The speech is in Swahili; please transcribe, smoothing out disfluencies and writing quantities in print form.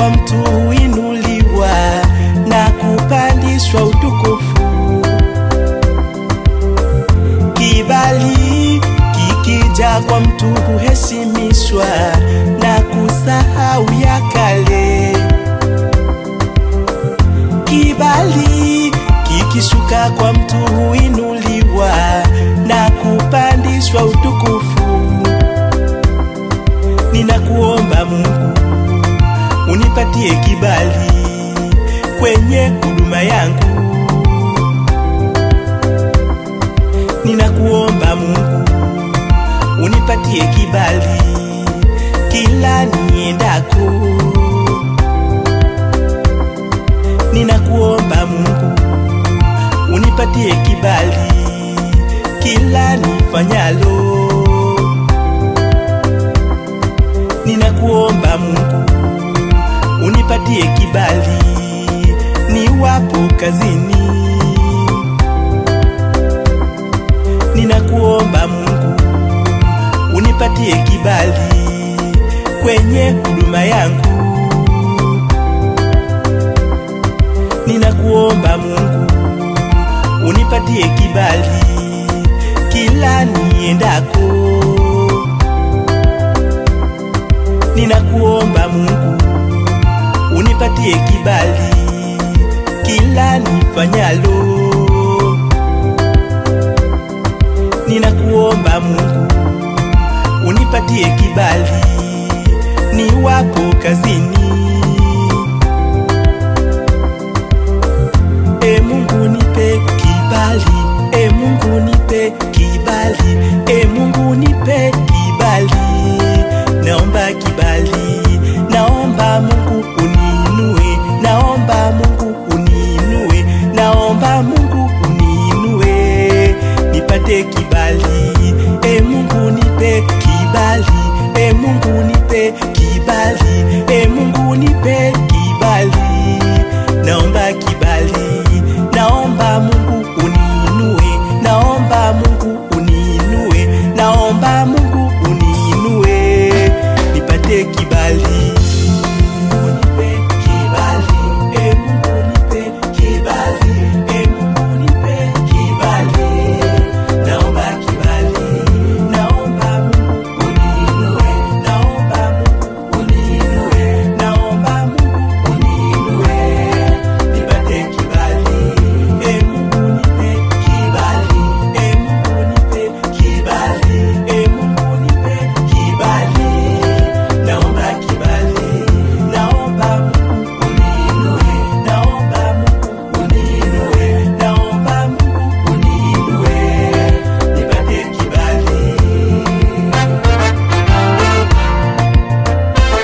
kwa mtu huinuliwa na kupandishwa utukufu. Kibali kikija kwa mtu huheshimishwa na kusahau ya kale. Kibali kikishuka kwa mtu huinuliwa na kupandishwa utukufu. Ninakuomba Mungu unipatie kibali kwenye huduma yangu. Ninakuomba Mungu unipatie kibali kila niendako. Ninakuomba Mungu unipatie kibali kila nifanyalo. Ninakuomba Mungu unipatie kibali niwapo kazini. Ninakuomba Mungu unipatie kibali kwenye huduma yangu. Ninakuomba Mungu unipatie kibali kila niendako. Ninakuomba Mungu unipatie kibali kila nifanyalo. Ninakuomba Mungu unipatie kibali niwapo kazini.